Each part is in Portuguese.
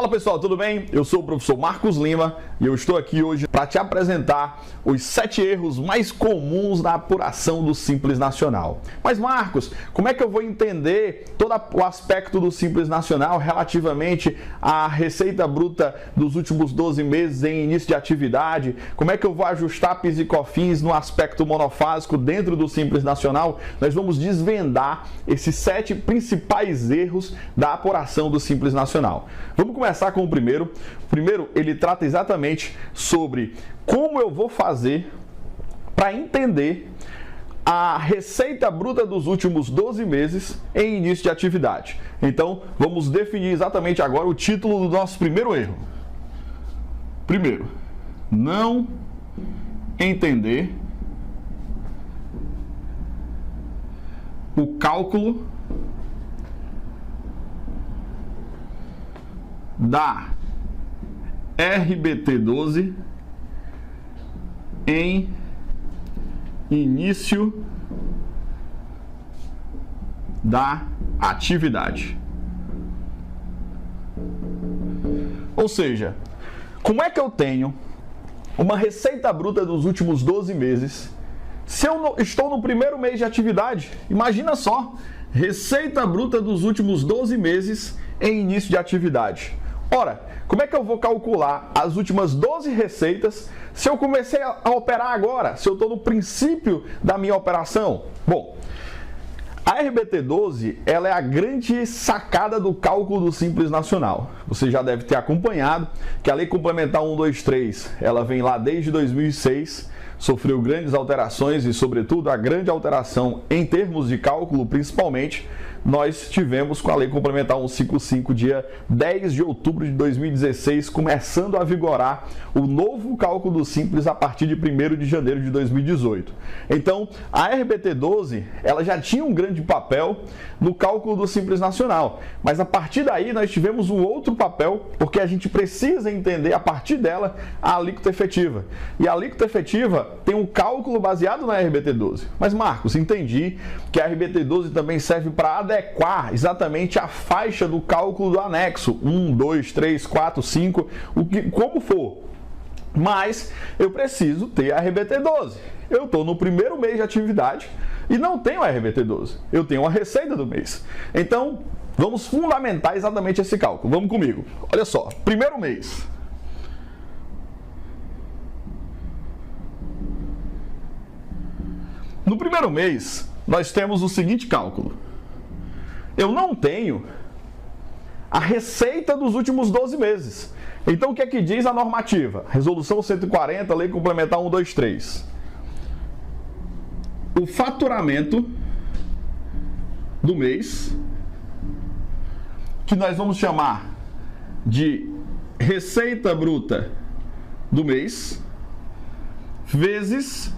Fala pessoal, tudo bem? Eu sou o professor Marcos Lima e eu estou aqui hoje para te apresentar os 7 erros mais comuns na apuração do Simples Nacional. Mas Marcos, como é que eu vou entender todo o aspecto do Simples Nacional relativamente à receita bruta dos últimos 12 meses em início de atividade? Como é que eu vou ajustar PIS e COFINS no aspecto monofásico dentro do Simples Nacional? Nós vamos desvendar esses 7 principais erros da apuração do Simples Nacional. Vamos começar com o primeiro. O primeiro, ele trata exatamente sobre como eu vou fazer para entender a receita bruta dos últimos 12 meses em início de atividade. Então, vamos definir exatamente agora o título do nosso primeiro erro. Primeiro, não entender o cálculo da RBT12 em início da atividade. Ou seja, como é que eu tenho uma receita bruta dos últimos 12 meses se eu estou no primeiro mês de atividade? Imagina só, receita bruta dos últimos 12 meses em início de atividade. Ora, como é que eu vou calcular as últimas 12 receitas se eu comecei a operar agora, se eu estou no princípio da minha operação? Bom, a RBT12 ela é a grande sacada do cálculo do Simples Nacional. Você já deve ter acompanhado que a Lei Complementar 123 ela vem lá desde 2006, sofreu grandes alterações e, sobretudo, a grande alteração em termos de cálculo, principalmente, nós tivemos com a Lei Complementar 155, dia 10 de outubro de 2016, começando a vigorar o novo cálculo do Simples a partir de 1º de janeiro de 2018. Então, a RBT12, ela já tinha um grande papel no cálculo do Simples Nacional, mas a partir daí nós tivemos um outro papel, porque a gente precisa entender, a partir dela, a alíquota efetiva. E a alíquota efetiva tem um cálculo baseado na RBT12. Mas, Marcos, entendi que a RBT12 também serve para adequar exatamente a faixa do cálculo do anexo 1, 2, 3, 4, 5, como for. Mas eu preciso ter a RBT12. Eu estou no primeiro mês de atividade e não tenho a RBT12. Eu tenho a receita do mês. Então, vamos fundamentar exatamente esse cálculo. Vamos comigo. Olha só, primeiro mês. No primeiro mês, nós temos o seguinte cálculo. Eu não tenho a receita dos últimos 12 meses. Então, o que é que diz a normativa? Resolução 140, Lei Complementar 123. O faturamento do mês, que nós vamos chamar de receita bruta do mês, vezes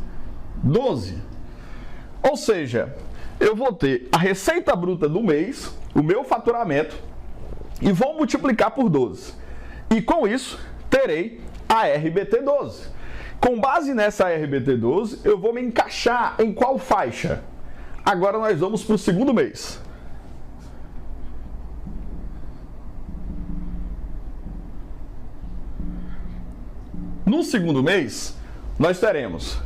12. Ou seja, eu vou ter a receita bruta do mês, o meu faturamento, e vou multiplicar por 12. E com isso, terei a RBT12. Com base nessa RBT12, eu vou me encaixar em qual faixa? Agora nós vamos para o segundo mês. No segundo mês, nós teremos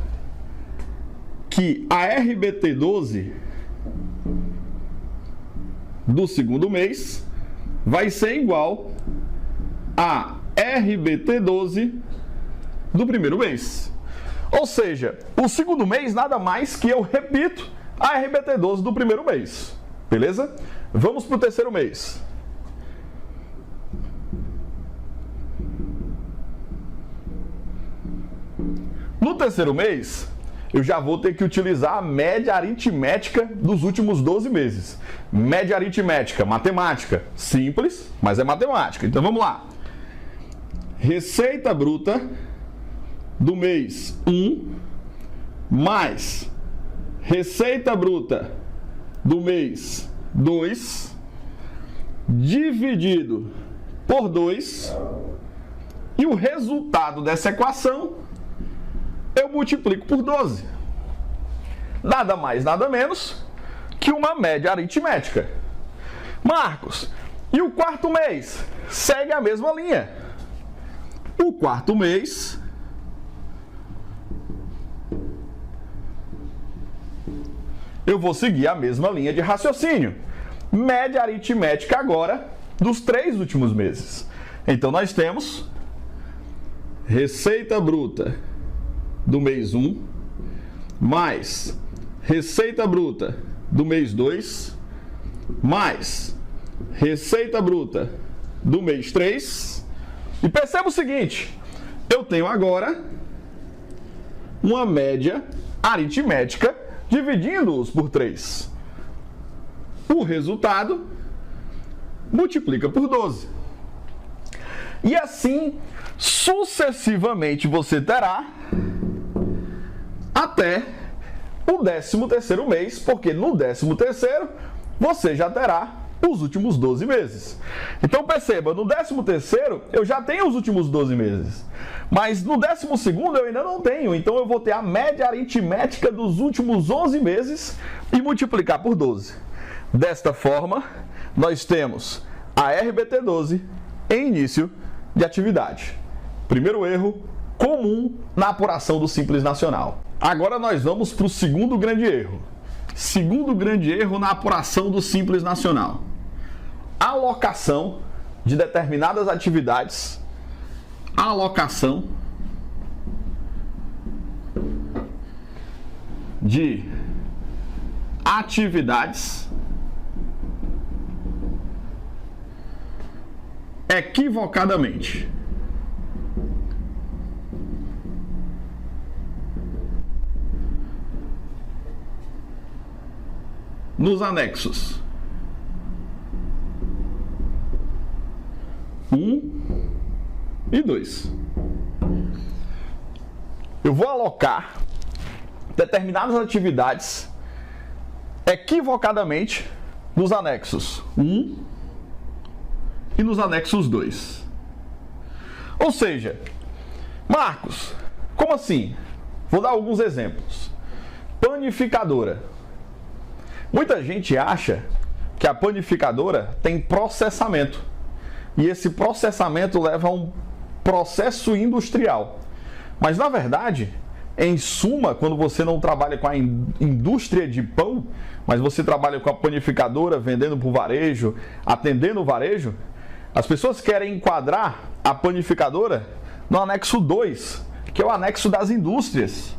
que a RBT12 do segundo mês vai ser igual a RBT12 do primeiro mês. Ou seja, o segundo mês nada mais que eu repito a RBT12 do primeiro mês. Beleza? Vamos para o terceiro mês. No terceiro mês, eu já vou ter que utilizar a média aritmética dos últimos 12 meses. Média aritmética, matemática, simples, mas é matemática. Então vamos lá. Receita bruta do mês 1 mais receita bruta do mês 2 dividido por 2, e o resultado dessa equação eu multiplico por 12. Nada mais, nada menos que uma média aritmética. Marcos, E o quarto mês segue a mesma linha. O quarto mês eu vou seguir a mesma linha de raciocínio. Média aritmética agora dos 3 últimos meses. Então nós temos receita bruta do mês 1 mais receita bruta do mês 2 mais receita bruta do mês 3. E perceba o seguinte, eu tenho agora uma média aritmética dividindo-os por 3. O resultado multiplica por 12. E assim, sucessivamente, você terá até o 13º mês, porque no 13º você já terá os últimos 12 meses. Então perceba, no 13º eu já tenho os últimos 12 meses, mas no 12º eu ainda não tenho, então eu vou ter a média aritmética dos últimos 11 meses e multiplicar por 12. Desta forma, nós temos a RBT12 em início de atividade. Primeiro erro comum na apuração do Simples Nacional. Agora nós vamos para o segundo grande erro. Segundo grande erro na apuração do Simples Nacional. Alocação de determinadas atividades. Alocação de atividades equivocadamente. Nos anexos 1 e 2. Eu vou alocar determinadas atividades equivocadamente nos anexos 1 e nos anexos 2. Ou seja, Marcos, como assim? Vou dar alguns exemplos. Panificadora. Muita gente acha que a panificadora tem processamento. E esse processamento leva a um processo industrial. Mas, na verdade, em suma, quando você não trabalha com a indústria de pão, mas você trabalha com a panificadora, vendendo para o varejo, atendendo o varejo, as pessoas querem enquadrar a panificadora no anexo 2, que é o anexo das indústrias.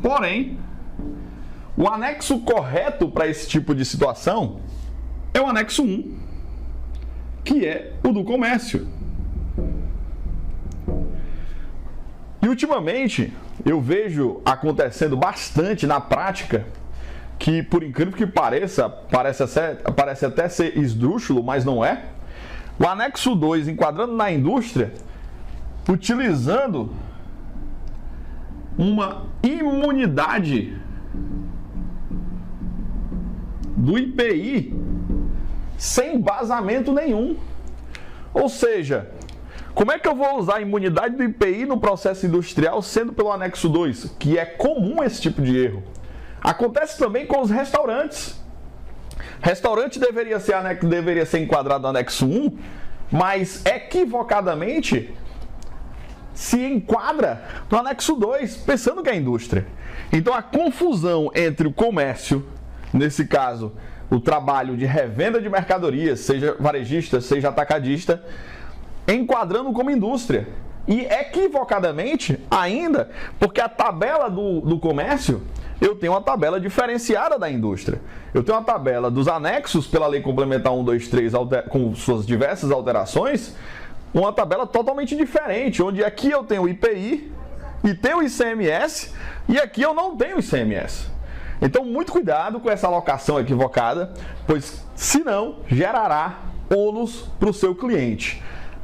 Porém, o anexo correto para esse tipo de situação é o anexo 1, que é o do comércio. E ultimamente eu vejo acontecendo bastante na prática que, por incrível que pareça, parece até ser esdrúxulo, mas não é. O anexo 2 enquadrando na indústria, utilizando uma imunidade do IPI sem embasamento nenhum. Ou seja, como é que eu vou usar a imunidade do IPI no processo industrial sendo pelo anexo 2, que é comum esse tipo de erro? Acontece também com os restaurantes. Restaurante deveria ser enquadrado no anexo 1, mas equivocadamente se enquadra no anexo 2, pensando que é indústria. Então a confusão entre o comércio, nesse caso, o trabalho de revenda de mercadorias, seja varejista, seja atacadista, enquadrando como indústria. E equivocadamente ainda, porque a tabela do comércio, eu tenho uma tabela diferenciada da indústria. Eu tenho uma tabela dos anexos pela Lei Complementar 123 com suas diversas alterações, uma tabela totalmente diferente, onde aqui eu tenho o IPI e tenho o ICMS, e aqui eu não tenho o ICMS. Então, muito cuidado com essa alocação equivocada, pois senão gerará ônus para o seu cliente.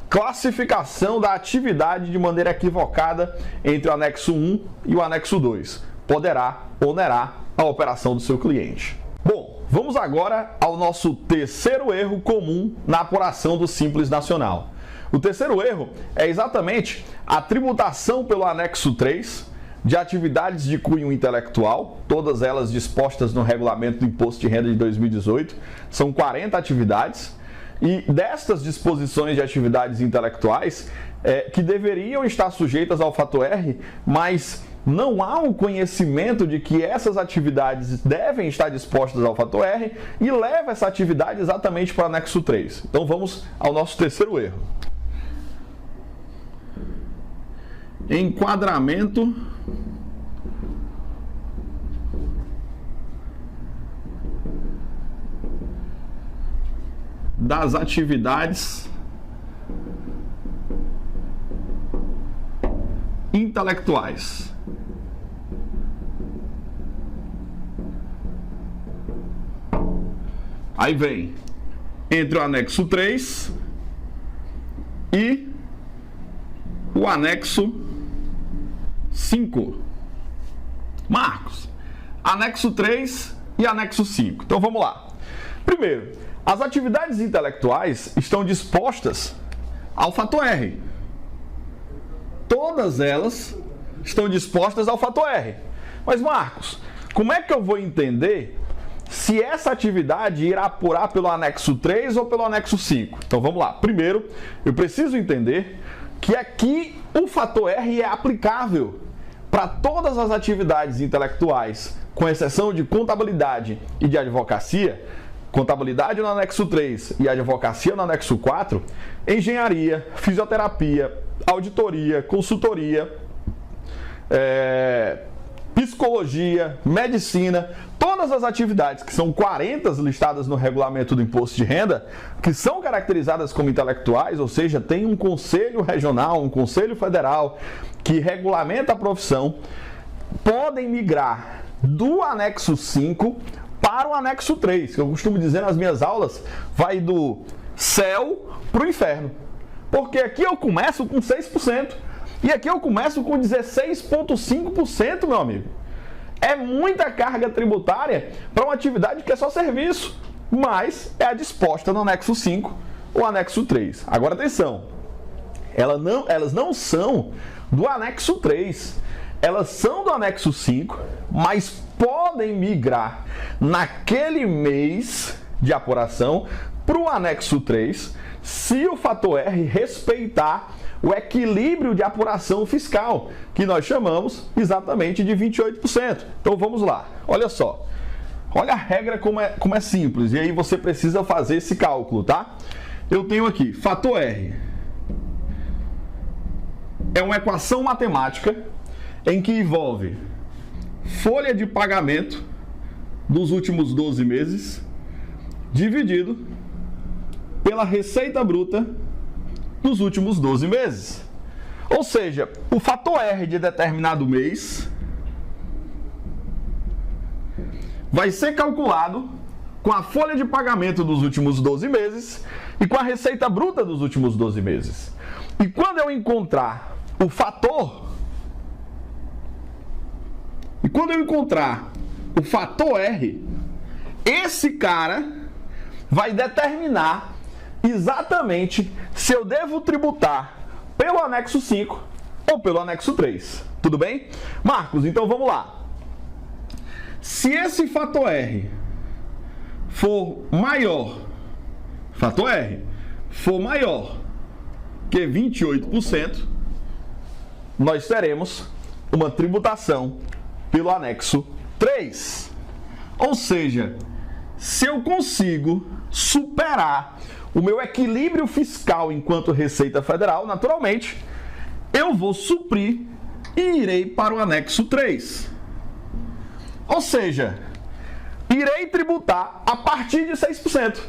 Classificação da atividade de maneira equivocada entre o anexo 1 e o anexo 2 poderá onerar a operação do seu cliente. Bom, vamos agora ao nosso terceiro erro comum na apuração do Simples Nacional. O terceiro erro é exatamente a tributação pelo anexo 3 de atividades de cunho intelectual, todas elas dispostas no Regulamento do Imposto de Renda de 2018. São 40 atividades. E destas disposições de atividades intelectuais, que deveriam estar sujeitas ao fator R, mas não há um conhecimento de que essas atividades devem estar dispostas ao fator R e leva essa atividade exatamente para o anexo 3. Então vamos ao nosso terceiro erro. Enquadramento das atividades intelectuais. Aí vem entre o anexo 3 e o anexo 5. Marcos, anexo 3 e anexo 5. Então vamos lá. Primeiro, as atividades intelectuais estão dispostas ao fator R. Todas elas estão dispostas ao fator R. Mas Marcos, como é que eu vou entender se essa atividade irá apurar pelo anexo 3 ou pelo anexo 5? Então vamos lá. Primeiro, eu preciso entender que aqui o fator R é aplicável para todas as atividades intelectuais, com exceção de contabilidade e de advocacia, contabilidade no anexo 3 e advocacia no anexo 4, engenharia, fisioterapia, auditoria, consultoria, psicologia, medicina, todas as atividades que são 40 listadas no Regulamento do Imposto de Renda, que são caracterizadas como intelectuais, ou seja, tem um conselho regional, um conselho federal que regulamenta a profissão, podem migrar do anexo 5 para o anexo 3, que eu costumo dizer nas minhas aulas, vai do céu para o inferno. Porque aqui eu começo com 6%. E aqui eu começo com 16,5%, meu amigo. É muita carga tributária para uma atividade que é só serviço, mas é a disposta no anexo 5 ou anexo 3. Agora atenção, elas não são do anexo 3, elas são do anexo 5, mas podem migrar naquele mês de apuração para o anexo 3, se o fator R respeitar o equilíbrio de apuração fiscal, que nós chamamos exatamente de 28%. Então vamos lá, olha só. Olha a regra como é simples, e aí você precisa fazer esse cálculo, tá? Eu tenho aqui, fator R é uma equação matemática em que envolve folha de pagamento dos últimos 12 meses dividido pela receita bruta dos últimos 12 meses. Ou seja, o fator R de determinado mês vai ser calculado com a folha de pagamento dos últimos 12 meses e com a receita bruta dos últimos 12 meses. E quando eu encontrar o fator, R, esse cara vai determinar exatamente se eu devo tributar pelo anexo 5 ou pelo anexo 3. Tudo bem? Marcos, então vamos lá. Se esse fator R for maior que 28%, nós teremos uma tributação pelo anexo 3. Ou seja, se eu consigo superar o meu equilíbrio fiscal enquanto Receita Federal, naturalmente, eu vou suprir e irei para o anexo 3. Ou seja, irei tributar a partir de 6%.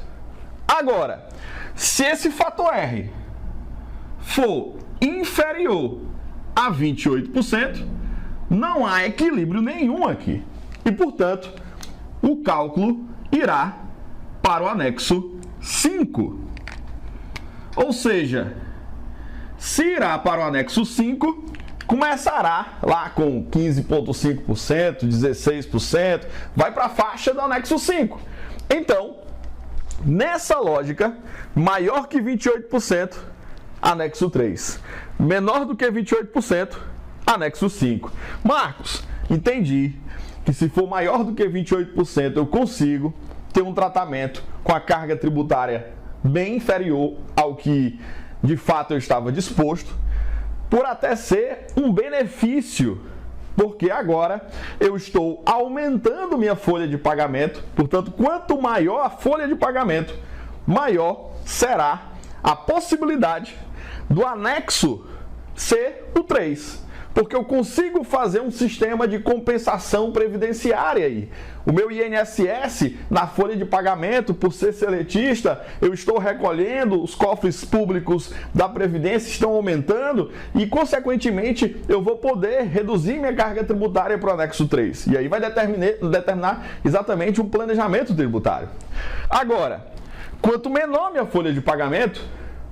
Agora, se esse fator R for inferior a 28%, não há equilíbrio nenhum aqui. E, portanto, o cálculo irá para o anexo 5. Ou seja, se irá para o anexo 5, começará lá com 15,5%, 16%, vai para a faixa do anexo 5. Então, nessa lógica, maior que 28%, anexo 3. Menor do que 28%, anexo 5. Marcos, entendi que se for maior do que 28%, eu consigo ter um tratamento com a carga tributária bem inferior ao que de fato eu estava disposto, por até ser um benefício, porque agora eu estou aumentando minha folha de pagamento. Portanto, quanto maior a folha de pagamento, maior será a possibilidade do anexo ser o 3. Porque eu consigo fazer um sistema de compensação previdenciária aí. O meu INSS, na folha de pagamento, por ser seletista, eu estou recolhendo, os cofres públicos da Previdência estão aumentando e, consequentemente, eu vou poder reduzir minha carga tributária para o anexo 3. E aí vai determinar exatamente um planejamento tributário. Agora, quanto menor minha folha de pagamento,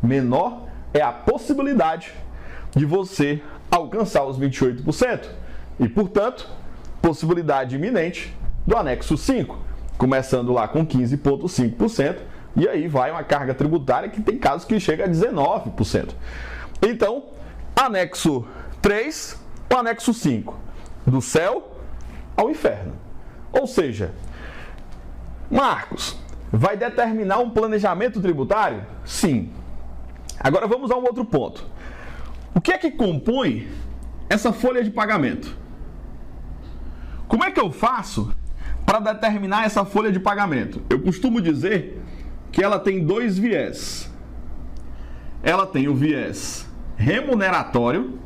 menor é a possibilidade de você alcançar os 28% e, portanto, possibilidade iminente do anexo 5, começando lá com 15,5% e aí vai uma carga tributária que tem casos que chega a 19%. Então, anexo 3, o anexo 5, do céu ao inferno. Ou seja, Marcos, vai determinar um planejamento tributário? Sim. Agora vamos a um outro ponto. O que é que compõe essa folha de pagamento? Como é que eu faço para determinar essa folha de pagamento? Eu costumo dizer que ela tem dois viés. Ela tem o viés remuneratório,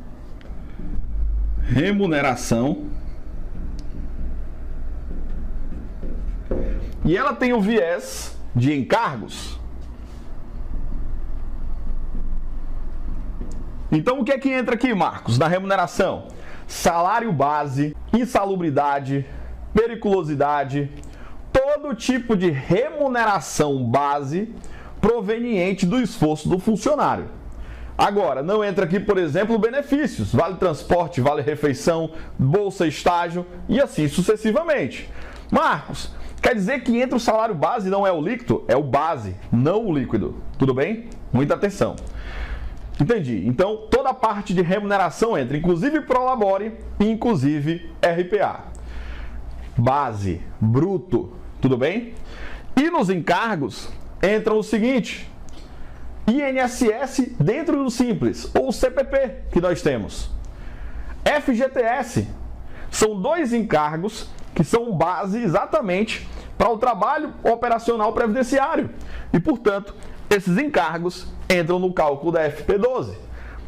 remuneração, e ela tem o viés de encargos. Então, o que é que entra aqui, Marcos, na remuneração? Salário base, insalubridade, periculosidade, todo tipo de remuneração base proveniente do esforço do funcionário. Agora, não entra aqui, por exemplo, benefícios, vale transporte, vale refeição, bolsa estágio e assim sucessivamente. Marcos, quer dizer que entra o salário base, não é o líquido? É o base, não o líquido. Tudo bem? Muita atenção. Entendi. Então, toda a parte de remuneração entra, inclusive Prolabore e inclusive RPA. Base, bruto, tudo bem? E nos encargos entram o seguinte: INSS dentro do Simples, ou CPP que nós temos. FGTS, são dois encargos que são base exatamente para o trabalho operacional previdenciário. E, portanto, esses encargos entram no cálculo da FP12.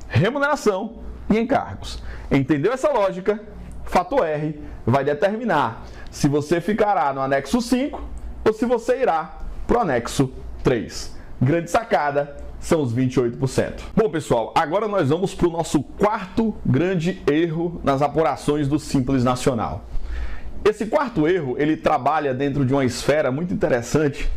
Remuneração e encargos. Entendeu essa lógica? Fator R vai determinar se você ficará no anexo 5 ou se você irá para o anexo 3. Grande sacada são os 28%. Bom, pessoal, agora nós vamos para o nosso quarto grande erro nas apurações do Simples Nacional. Esse quarto erro, ele trabalha dentro de uma esfera muito interessante,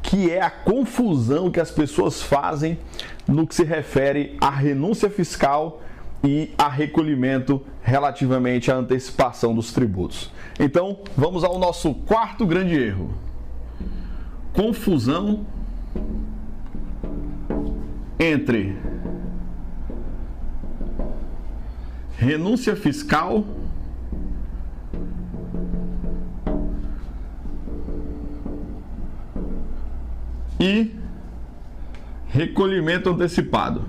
que é a confusão que as pessoas fazem no que se refere à renúncia fiscal e a recolhimento relativamente à antecipação dos tributos. Então, vamos ao nosso quarto grande erro. Confusão entre renúncia fiscal e recolhimento antecipado.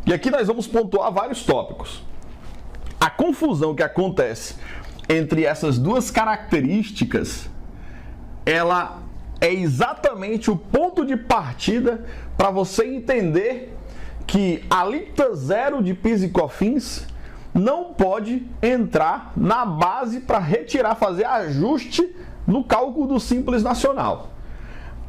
E aqui nós vamos pontuar vários tópicos. A confusão que acontece entre essas duas características, ela é exatamente o ponto de partida para você entender que a alíquota zero de PIS e COFINS não pode entrar na base para retirar, fazer ajuste no cálculo do Simples Nacional.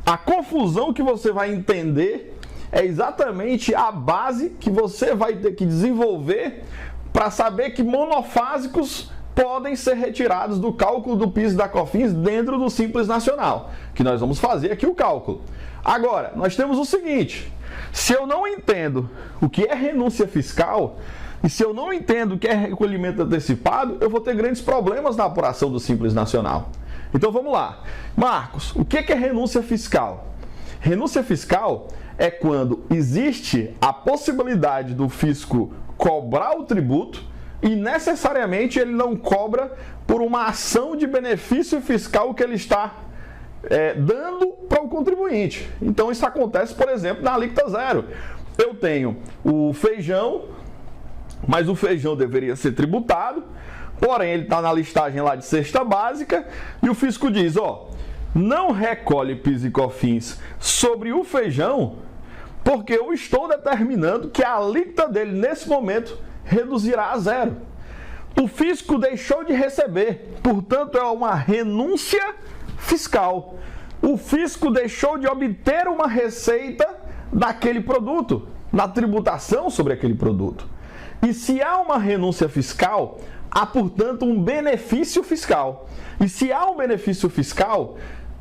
A confusão que você vai entender é exatamente a base que você vai ter que desenvolver para saber que monofásicos podem ser retirados do cálculo do PIS e da COFINS dentro do Simples Nacional, que nós vamos fazer aqui o cálculo. Agora, nós temos o seguinte: se eu não entendo o que é renúncia fiscal e se eu não entendo o que é recolhimento antecipado, eu vou ter grandes problemas na apuração do Simples Nacional. Então vamos lá. Marcos, o que é renúncia fiscal? Renúncia fiscal é quando existe a possibilidade do fisco cobrar o tributo e necessariamente ele não cobra por uma ação de benefício fiscal que ele está dando para o contribuinte. Então isso acontece, por exemplo, na alíquota zero. Eu tenho o feijão, mas o feijão deveria ser tributado, porém ele está na listagem lá de cesta básica e o fisco diz, não recolhe PIS e COFINS sobre o feijão porque eu estou determinando que a alíquota dele nesse momento reduzirá a zero. O fisco deixou de receber, portanto é uma renúncia fiscal. O fisco deixou de obter uma receita daquele produto, na tributação sobre aquele produto. E se há uma renúncia fiscal, há, portanto, um benefício fiscal. E se há um benefício fiscal,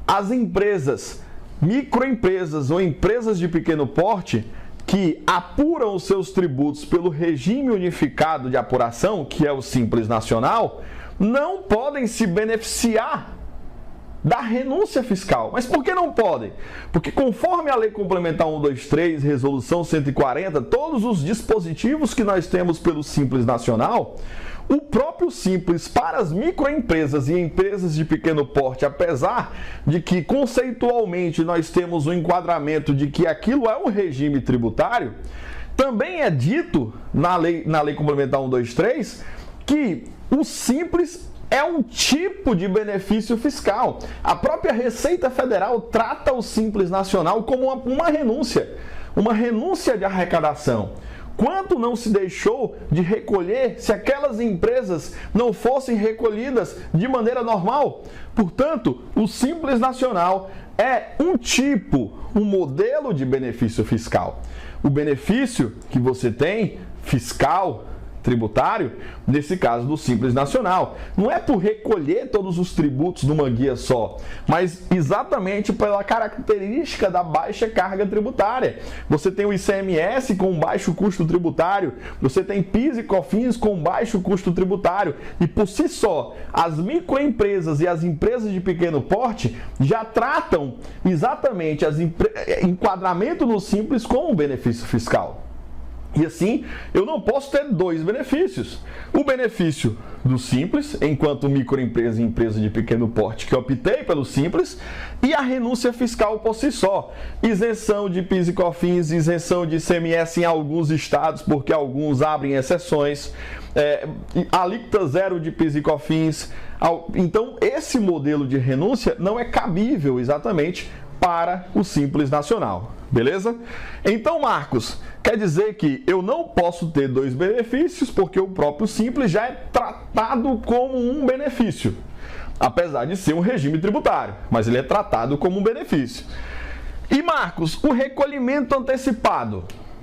as empresas, microempresas ou empresas de pequeno porte, que apuram os seus tributos pelo regime unificado de apuração, que é o Simples Nacional, não podem se beneficiar da renúncia fiscal. Mas por que não podem? Porque conforme a Lei Complementar 123, Resolução 140, todos os dispositivos que nós temos pelo Simples Nacional, o próprio Simples para as microempresas e empresas de pequeno porte, apesar de que conceitualmente nós temos um enquadramento de que aquilo é um regime tributário, também é dito na Lei Complementar 123 que o Simples é um tipo de benefício fiscal. A própria Receita Federal trata o Simples Nacional como uma renúncia de arrecadação. Quanto não se deixou de recolher se aquelas empresas não fossem recolhidas de maneira normal? Portanto, o Simples Nacional é um modelo de benefício fiscal. O benefício que você tem, fiscal, tributário, nesse caso do Simples Nacional, não é por recolher todos os tributos numa guia só, mas exatamente pela característica da baixa carga tributária. Você tem o ICMS com baixo custo tributário, você tem PIS e COFINS com baixo custo tributário, e por si só, as microempresas e as empresas de pequeno porte já tratam exatamente enquadramento no Simples como um benefício fiscal. E assim, eu não posso ter dois benefícios. O benefício do Simples, enquanto microempresa e empresa de pequeno porte, que eu optei pelo Simples, e a renúncia fiscal por si só. Isenção de PIS e COFINS, isenção de ICMS em alguns estados, porque alguns abrem exceções, alíquota zero de PIS e COFINS. Então, esse modelo de renúncia não é cabível exatamente para o Simples Nacional. Beleza? Então, Marcos, quer dizer que eu não posso ter dois benefícios porque o próprio Simples já é tratado como um benefício, apesar de ser um regime tributário, mas ele é tratado como um benefício. E, Marcos, o recolhimento antecipado,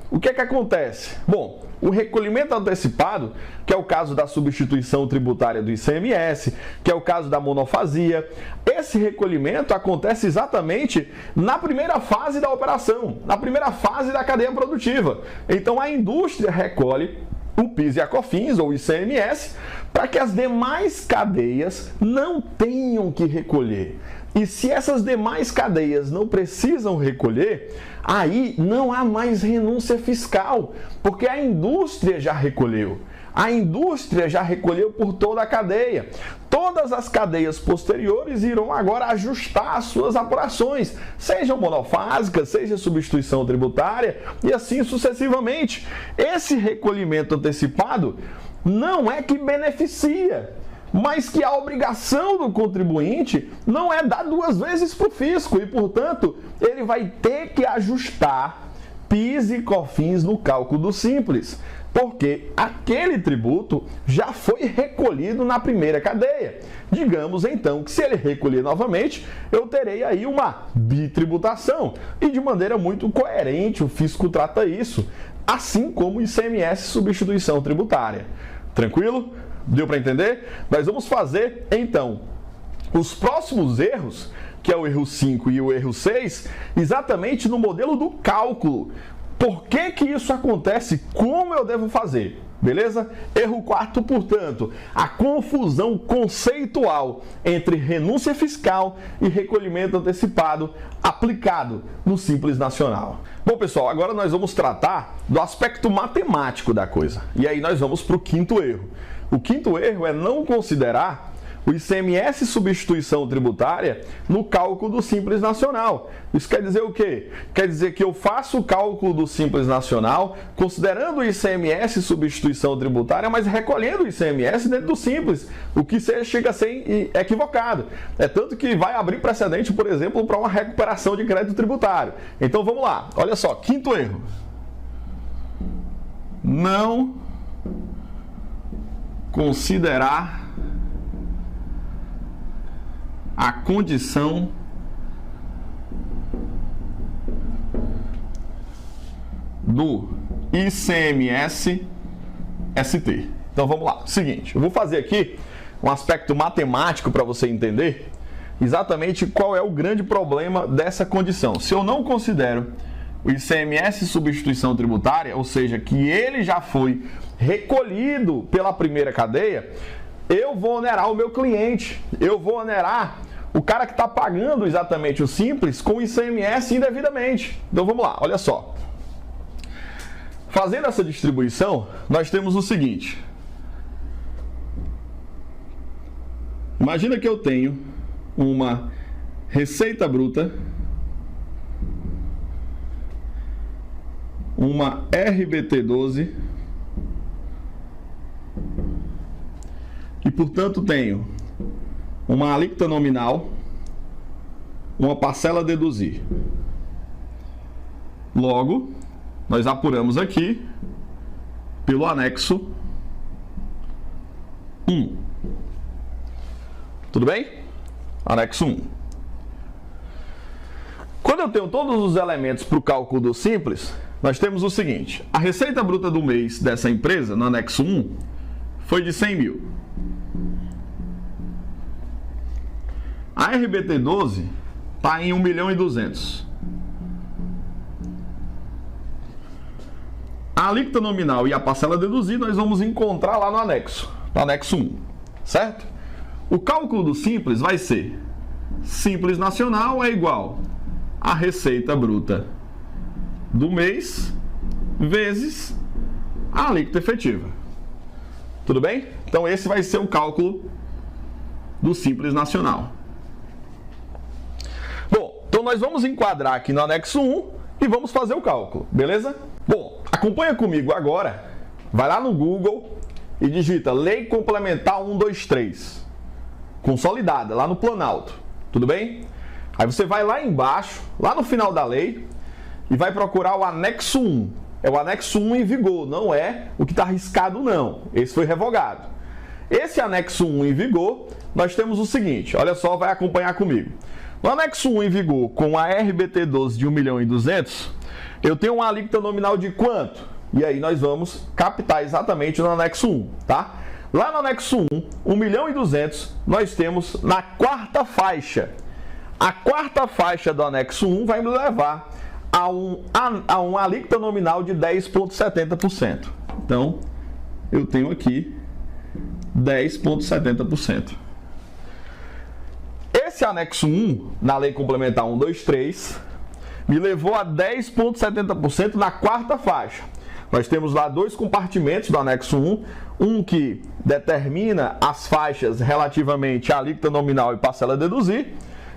o que é que acontece? Bom, o recolhimento antecipado, que é o caso da substituição tributária do ICMS, que é o caso da monofasia, esse recolhimento acontece exatamente na primeira fase da operação, na primeira fase da cadeia produtiva. Então a indústria recolhe o PIS e a COFINS, ou ICMS, para que as demais cadeias não tenham que recolher. E se essas demais cadeias não precisam recolher, aí não há mais renúncia fiscal, porque a indústria já recolheu. A indústria já recolheu por toda a cadeia. Todas as cadeias posteriores irão agora ajustar as suas apurações, sejam monofásicas, seja substituição tributária e assim sucessivamente. Esse recolhimento antecipado não é que beneficia, mas que a obrigação do contribuinte não é dar duas vezes para o fisco e, portanto, ele vai ter que ajustar PIS e COFINS no cálculo do Simples, porque aquele tributo já foi recolhido na primeira cadeia. Digamos, então, que se ele recolher novamente, eu terei aí uma bitributação e, de maneira muito coerente, o fisco trata isso, assim como o ICMS substituição tributária. Tranquilo? Deu para entender? Nós vamos fazer, então, os próximos erros, que é o erro 5 e o erro 6, exatamente no modelo do cálculo. Por que que isso acontece? Como eu devo fazer? Beleza? Erro quarto, portanto, a confusão conceitual entre renúncia fiscal e recolhimento antecipado aplicado no Simples Nacional. Bom, pessoal, agora nós vamos tratar do aspecto matemático da coisa. E aí nós vamos para o quinto erro. O quinto erro é não considerar o ICMS substituição tributária no cálculo do Simples Nacional. Isso quer dizer o quê? Quer dizer que eu faço o cálculo do Simples Nacional considerando o ICMS substituição tributária, mas recolhendo o ICMS dentro do Simples, o que chega a ser equivocado. É tanto que vai abrir precedente, por exemplo, para uma recuperação de crédito tributário. Então vamos lá, olha só, quinto erro. Não considerar a condição do ICMS ST. Então vamos lá. Seguinte, eu vou fazer aqui um aspecto matemático para você entender exatamente qual é o grande problema dessa condição. Se eu não considero o ICMS substituição tributária, ou seja, que ele já foi recolhido pela primeira cadeia, eu vou onerar o meu cliente, eu vou onerar o cara que está pagando exatamente o Simples com o ICMS indevidamente. Então vamos lá, olha só. Fazendo essa distribuição, nós temos o seguinte. Imagina que eu tenho uma receita bruta, uma RBT12, e, portanto, tenho uma alíquota nominal, uma parcela a deduzir. Logo, nós apuramos aqui pelo anexo 1. Tudo bem? Anexo 1. Quando eu tenho todos os elementos para o cálculo do Simples, nós temos o seguinte. A receita bruta do mês dessa empresa, no anexo 1, foi de 100 mil. A RBT12 está em 1.200.000. A alíquota nominal e a parcela a deduzir nós vamos encontrar lá no anexo 1, certo? O cálculo do Simples vai ser Simples Nacional é igual a receita bruta do mês vezes a alíquota efetiva. Tudo bem? Então esse vai ser o cálculo do Simples Nacional. Bom, então nós vamos enquadrar aqui no anexo 1 e vamos fazer o cálculo, beleza? Bom, acompanha comigo agora, vai lá no Google e digita Lei Complementar 123, consolidada, lá no Planalto, tudo bem? Aí você vai lá embaixo, lá no final da lei, e vai procurar o anexo 1. É o anexo 1 em vigor, não é o que está riscado não, esse foi revogado. Esse anexo 1 em vigor, nós temos o seguinte, olha só, vai acompanhar comigo. No anexo 1 em vigor, com a RBT12 de 1.200.000, eu tenho uma alíquota nominal de quanto? E aí nós vamos captar exatamente no anexo 1, tá? Lá no anexo 1, 1.200.000, nós temos na quarta faixa. A quarta faixa do anexo 1 vai me levar a uma alíquota nominal de 10,70%. Então, eu tenho aqui 10,70%. Esse anexo 1, na Lei Complementar 123, me levou a 10,70% na quarta faixa. Nós temos lá dois compartimentos do anexo 1, um que determina as faixas relativamente à alíquota nominal e parcela a deduzir,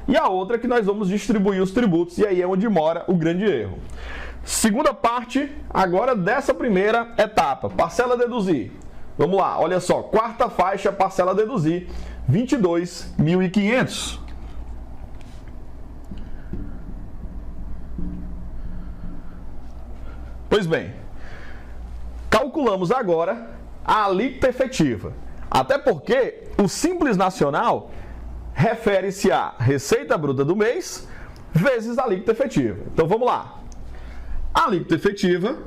e a outra que nós vamos distribuir os tributos, e aí é onde mora o grande erro. Segunda parte, agora dessa primeira etapa, parcela a deduzir. Vamos lá, olha só, quarta faixa, parcela a deduzir, 22.500. Pois bem, calculamos agora a alíquota efetiva. Até porque o Simples Nacional refere-se à receita bruta do mês vezes a alíquota efetiva. Então vamos lá. A alíquota efetiva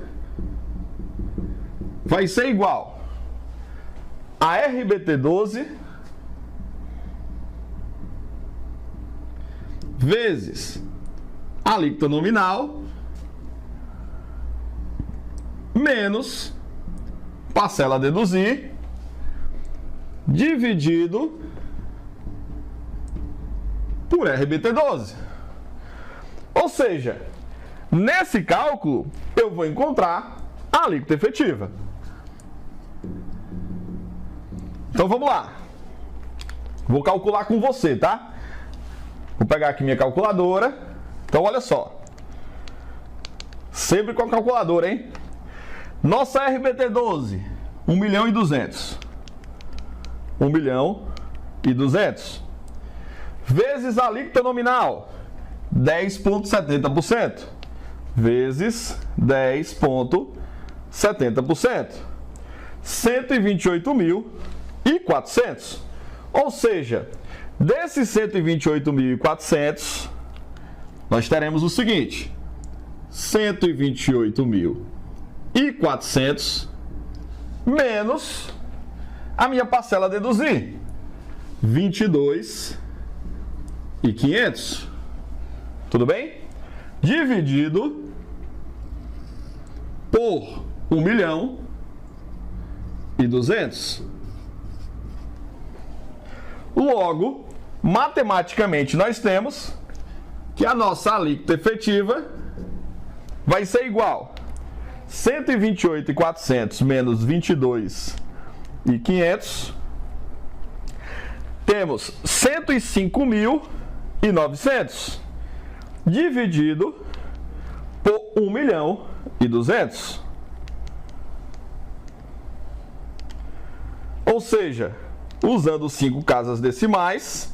vai ser igual a RBT12 vezes a alíquota nominal menos parcela a deduzir dividido por RBT12. Ou seja, nesse cálculo eu vou encontrar a alíquota efetiva. Então vamos lá. Vou calcular com você, tá? Vou pegar aqui minha calculadora. Então olha só. Sempre com a calculadora, hein? Nossa RBT12, 1.200.000. 1.200.000. Vezes a alíquota nominal, 10,70%. Vezes 10,70%. 128.400. Ou seja, desses 128.400, nós teremos o seguinte: 128.400 menos a minha parcela a deduzir, 22.500. Tudo bem? Dividido por 1.200.000. Logo, matematicamente, nós temos que a nossa alíquota efetiva vai ser igual a 128.400 menos 22.500. Temos 105.900 dividido por 1.200.000. Ou seja, usando 5 casas decimais,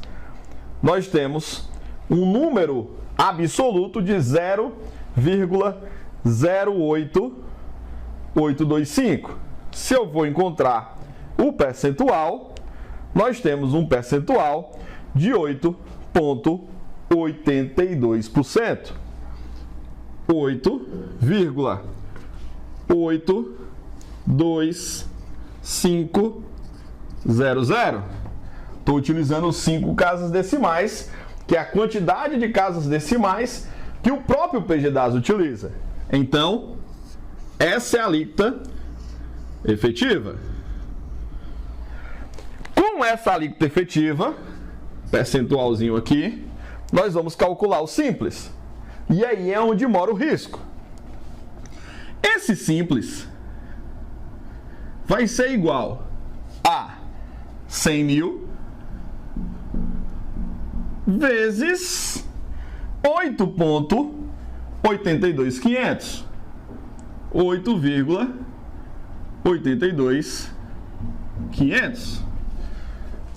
nós temos um número absoluto de 0,08825. Se eu vou encontrar o percentual, nós temos um percentual de 8,82%. 8,82500. Estou utilizando 5 casas decimais, que é a quantidade de casas decimais que o próprio PGDAS utiliza. Então, essa é a alíquota efetiva. Com essa alíquota efetiva, percentualzinho aqui, nós vamos calcular o simples. E aí é onde mora o risco. Esse simples vai ser igual a 100.000 vezes 8,82500. 8,82500.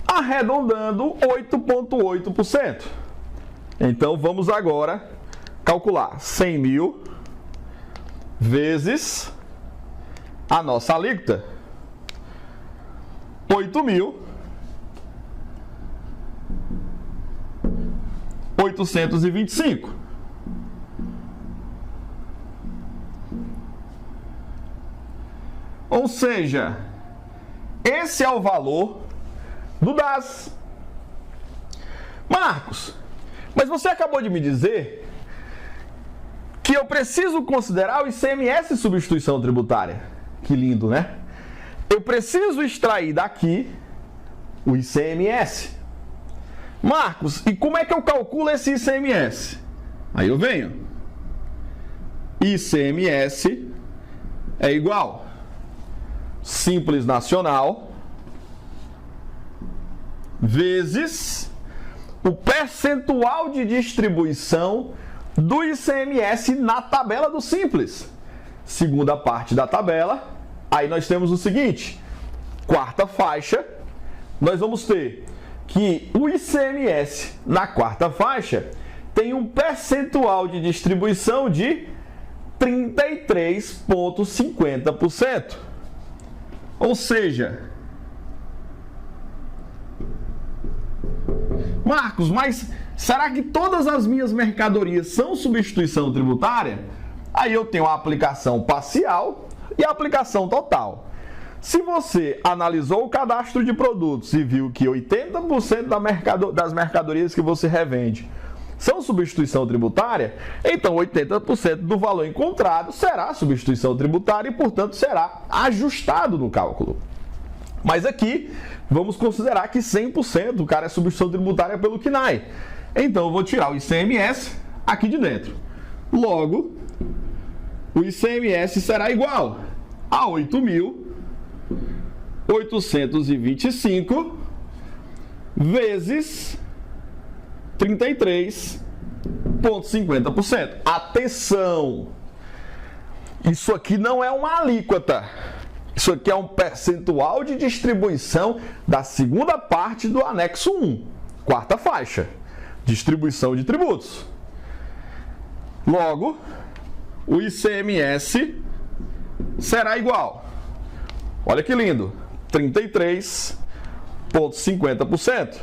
Arredondando 8,8%. Então vamos agora calcular 100.000 vezes a nossa alíquota, 8.825. Ou seja, esse é o valor do DAS. Marcos, mas você acabou de me dizer que eu preciso considerar o ICMS substituição tributária. Que lindo, né? Eu preciso extrair daqui o ICMS. Marcos, e como é que eu calculo esse ICMS? Aí eu venho. ICMS é igual Simples Nacional vezes o percentual de distribuição do ICMS na tabela do Simples. Segunda parte da tabela, aí nós temos o seguinte: quarta faixa, nós vamos ter que o ICMS na quarta faixa tem um percentual de distribuição de 33,50%. Ou seja, Marcos, mas será que todas as minhas mercadorias são substituição tributária? Aí eu tenho a aplicação parcial e a aplicação total. Se você analisou o cadastro de produtos e viu que 80% das mercadorias que você revende são substituição tributária, então 80% do valor encontrado será substituição tributária e, portanto, será ajustado no cálculo. Mas aqui, vamos considerar que 100% do cara é substituição tributária pelo CNAE. Então, eu vou tirar o ICMS aqui de dentro. Logo, o ICMS será igual a 8.825 vezes 33,50%. Atenção! Isso aqui não é uma alíquota. Isso aqui é um percentual de distribuição da segunda parte do anexo 1, quarta faixa, distribuição de tributos. Logo, o ICMS será igual, olha que lindo, 33,50%,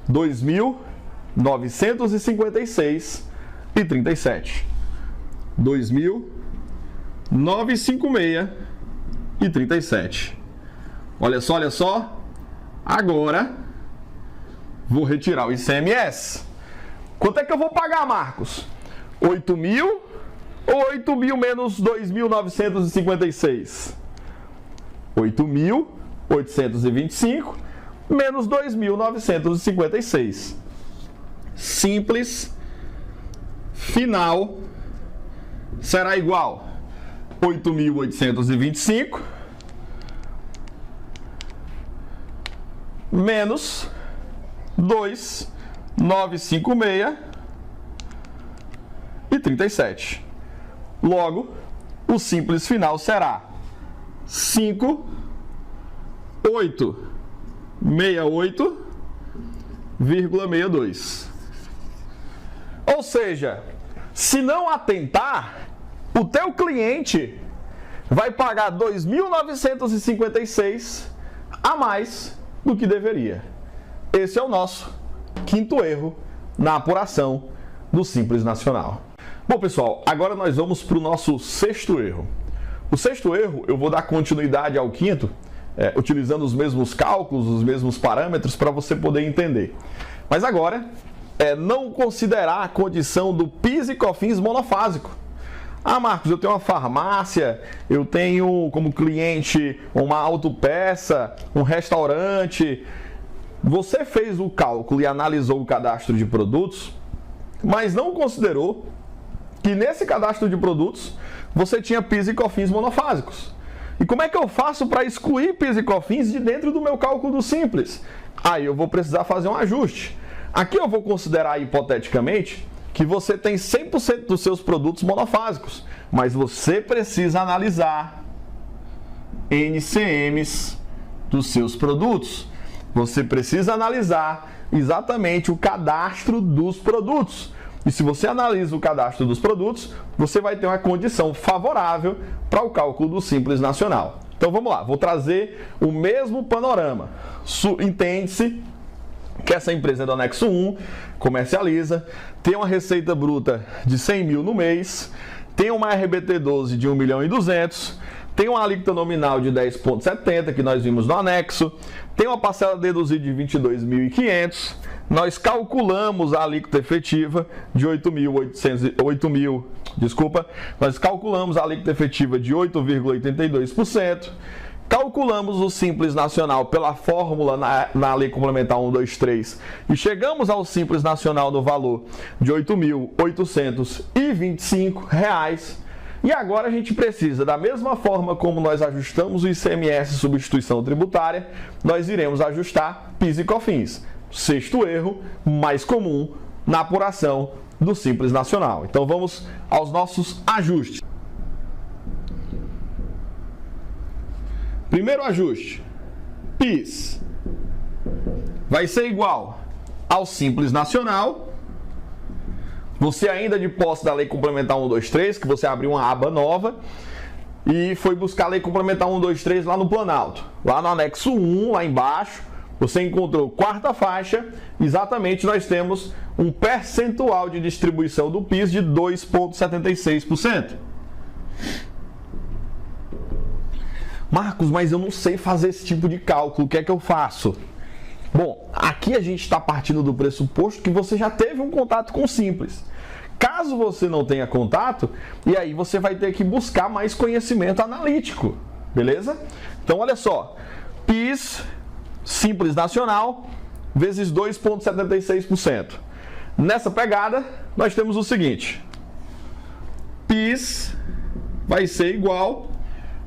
2.956,37. 2.956,37. Olha só. Agora, vou retirar o ICMS. Quanto é que eu vou pagar, Marcos? 8.000 ou 8.000 menos 2.956? 8.825 menos 2.956. Simples final será igual 8.825 menos 2.956,37. Logo, o simples final será 5.868,62. Ou seja, se não atentar, o teu cliente vai pagar 2.956 a mais do que deveria. Esse é o nosso quinto erro na apuração do Simples Nacional. Bom, pessoal, agora nós vamos para o nosso sexto erro. O sexto erro, eu vou dar continuidade ao quinto, utilizando os mesmos cálculos, os mesmos parâmetros para você poder entender. Mas agora, não considerar a condição do PIS e COFINS monofásico. Ah, Marcos, eu tenho uma farmácia, eu tenho como cliente uma autopeça, um restaurante. Você fez o cálculo e analisou o cadastro de produtos, mas não considerou que nesse cadastro de produtos você tinha PIS e COFINS monofásicos. E como é que eu faço para excluir PIS e COFINS de dentro do meu cálculo do Simples? Aí eu vou precisar fazer um ajuste. Aqui eu vou considerar hipoteticamente que você tem 100% dos seus produtos monofásicos, mas você precisa analisar NCMs dos seus produtos. Você precisa analisar exatamente o cadastro dos produtos. E se você analisa o cadastro dos produtos, você vai ter uma condição favorável para o cálculo do Simples Nacional. Então vamos lá, vou trazer o mesmo panorama. Entende-se que essa empresa do anexo 1 comercializa, tem uma receita bruta de 100 mil no mês, tem uma RBT12 de 1.200.000, tem uma alíquota nominal de 10,70 que nós vimos no anexo, tem uma parcela deduzida de 22.500, nós calculamos a alíquota efetiva de 8.000, nós calculamos a alíquota efetiva de 8,82%, calculamos o Simples Nacional pela fórmula na Lei Complementar 123 e chegamos ao Simples Nacional no valor de R$ 8.825. E agora a gente precisa, da mesma forma como nós ajustamos o ICMS substituição tributária, nós iremos ajustar PIS e COFINS. Sexto erro mais comum na apuração do Simples Nacional. Então vamos aos nossos ajustes. Primeiro ajuste, PIS vai ser igual ao Simples Nacional. Você ainda de posse da Lei Complementar 123, que você abriu uma aba nova e foi buscar a Lei Complementar 123 lá no Planalto. Lá no anexo 1, lá embaixo, você encontrou quarta faixa, exatamente nós temos um percentual de distribuição do PIS de 2,76%. Marcos, mas eu não sei fazer esse tipo de cálculo, o que é que eu faço? Bom, aqui a gente está partindo do pressuposto que você já teve um contato com o Simples. Caso você não tenha contato, e aí você vai ter que buscar mais conhecimento analítico, beleza? Então, olha só, PIS Simples Nacional vezes 2,76%. Nessa pegada, nós temos o seguinte: PIS vai ser igual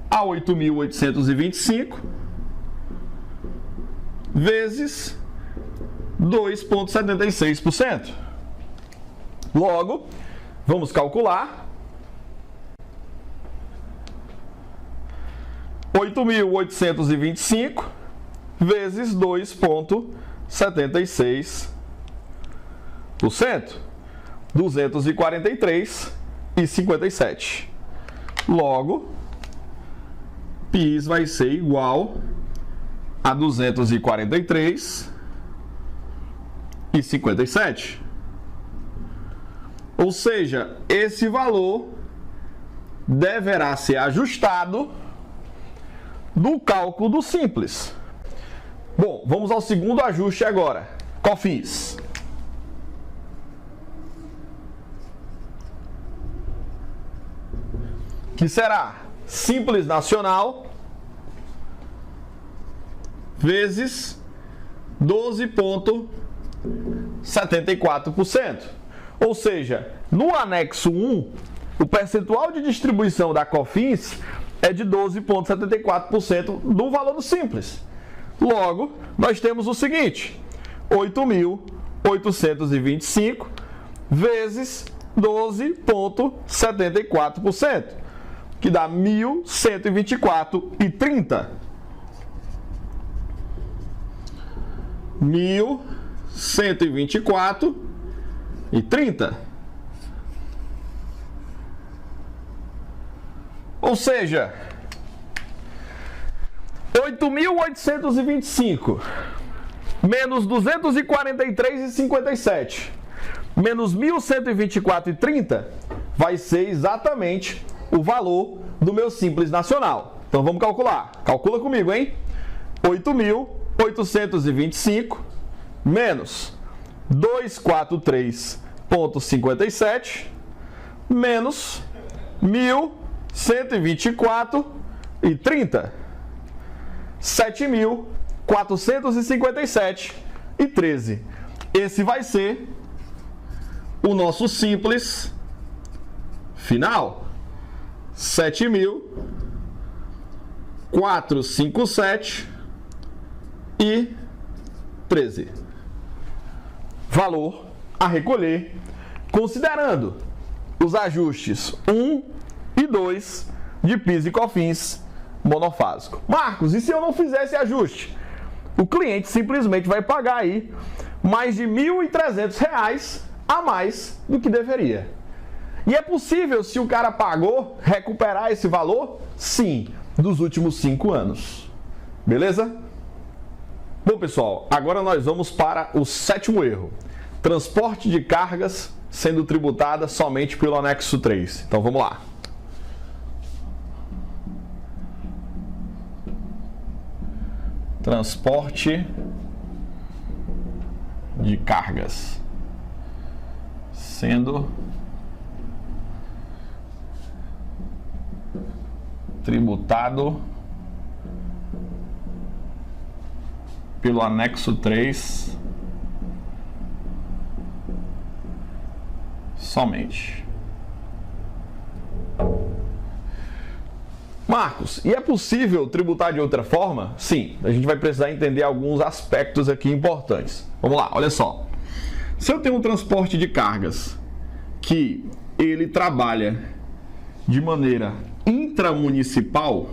a 8.825 vezes 2,76%. Logo, vamos calcular 8.825 vezes 2,76%. 243,57. Logo, PIS vai ser igual a 243,57. Ou seja, esse valor deverá ser ajustado do cálculo do Simples. Bom, vamos ao segundo ajuste agora. COFINS. Que será Simples Nacional vezes 12,74%. Ou seja, no anexo 1, o percentual de distribuição da COFINS é de 12,74% do valor do Simples. Logo, nós temos o seguinte: 8.825 vezes 12,74%, que dá 1.124,30. 1.124,30. Ou seja, 8.825 menos 243,57 menos 1.124,30 vai ser exatamente o valor do meu Simples Nacional. Então vamos calcular. Calcula comigo, hein? 8.825 menos 243,57 menos 1.124,30. 7.457,13. Esse vai ser o nosso Simples final. 7.457,13. Valor a recolher, considerando os ajustes 1 e 2 de PIS e COFINS monofásico. Marcos, e se eu não fizer esse ajuste? O cliente simplesmente vai pagar aí mais de R$ 1.300 a mais do que deveria. E é possível, se o cara pagou, recuperar esse valor? Sim, dos últimos 5 anos. Beleza? Bom, pessoal, agora nós vamos para o 7º erro. Transporte de cargas sendo tributada somente pelo anexo 3. Então vamos lá. Transporte de cargas sendo tributado pelo anexo 3 somente. Marcos, e é possível tributar de outra forma? Sim, a gente vai precisar entender alguns aspectos aqui importantes. Vamos lá, olha só. Se eu tenho um transporte de cargas que ele trabalha de maneira intramunicipal,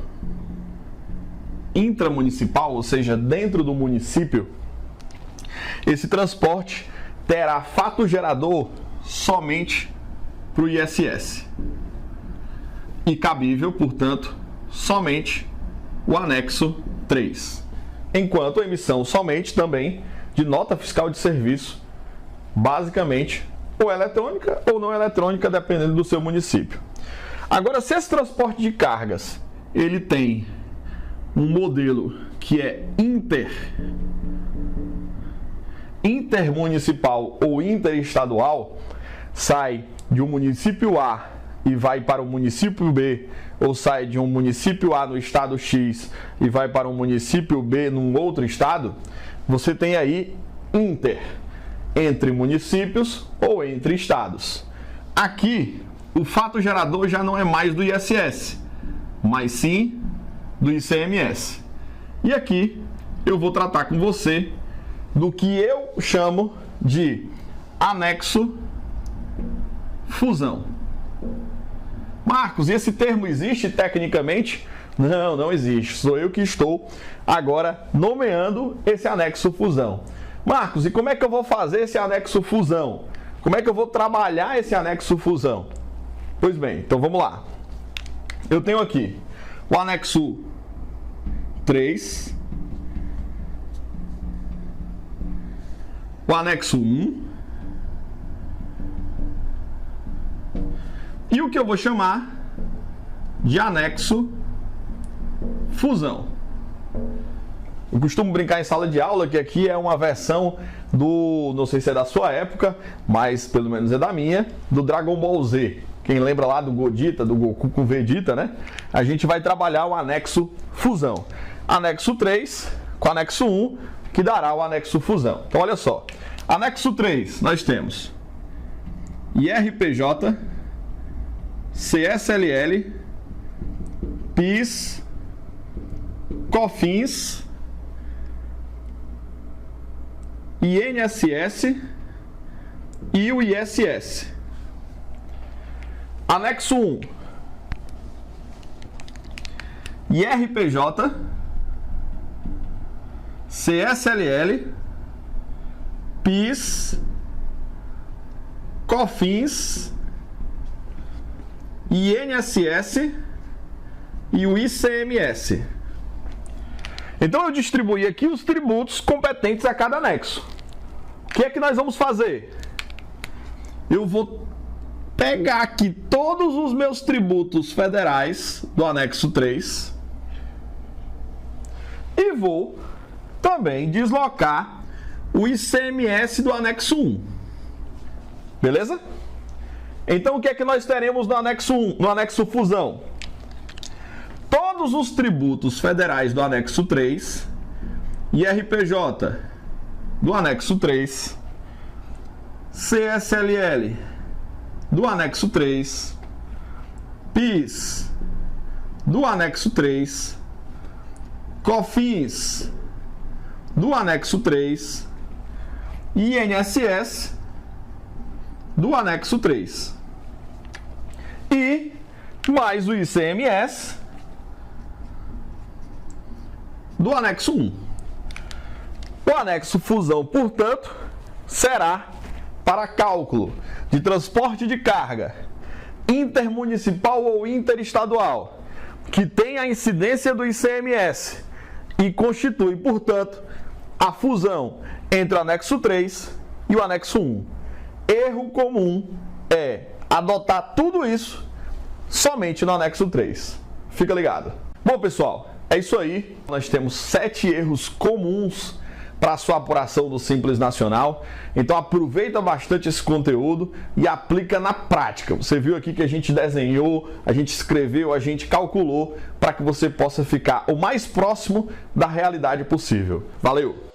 ou seja, dentro do município, esse transporte terá fato gerador somente para o ISS. E cabível, portanto, somente o anexo 3. Enquanto a emissão somente também de nota fiscal de serviço, basicamente, ou eletrônica ou não eletrônica, dependendo do seu município. Agora, se esse transporte de cargas, ele tem um modelo que é intermunicipal ou interestadual sai de um município A e vai para o município B, ou sai de um município A no estado X e vai para um município B num outro estado, você tem aí entre municípios ou entre estados. Aqui, o fato gerador já não é mais do ISS, mas sim do ICMS. E aqui eu vou tratar com você do que eu chamo de anexo fusão. Marcos, e esse termo existe tecnicamente? Não, não existe. Sou eu que estou agora nomeando esse anexo fusão. Marcos, e como é que eu vou fazer esse anexo fusão? Como é que eu vou trabalhar esse anexo fusão? Pois bem, então vamos lá. Eu tenho aqui o anexo 3, o anexo 1 e o que eu vou chamar de anexo fusão. Eu costumo brincar em sala de aula que aqui é uma versão do, não sei se é da sua época, mas pelo menos é da minha, do Dragon Ball Z. Quem lembra lá do Godita, do Goku com Vegeta, né? A gente vai trabalhar o anexo fusão. Anexo 3 com anexo 1, que dará o anexo fusão. Então olha só. Anexo 3, nós temos IRPJ, CSLL, PIS, COFINS, INSS e o ISS. Anexo 1, IRPJ, CSLL, PIS, COFINS, INSS e o ICMS. Então eu distribuí aqui os tributos competentes a cada anexo. O que é que nós vamos fazer? Eu vou pegar aqui todos os meus tributos federais do anexo 3 e vou também deslocar o ICMS do anexo 1. Beleza? Então o que é que nós teremos no anexo 1, no anexo fusão? Todos os tributos federais do anexo 3, IRPJ do anexo 3, CSLL do anexo 3, PIS do anexo 3, COFINS do anexo 3, INSS do anexo 3 e mais o ICMS do anexo 1. O anexo fusão, portanto, será para cálculo de transporte de carga intermunicipal ou interestadual, que tem a incidência do ICMS e constitui, portanto, a fusão entre o anexo 3 e o anexo 1. Erro comum é adotar tudo isso somente no anexo 3. Fica ligado. Bom, pessoal, é isso aí. Nós temos 7 erros comuns para a sua apuração do Simples Nacional. Então aproveita bastante esse conteúdo e aplica na prática. Você viu aqui que a gente desenhou, a gente escreveu, a gente calculou para que você possa ficar o mais próximo da realidade possível. Valeu!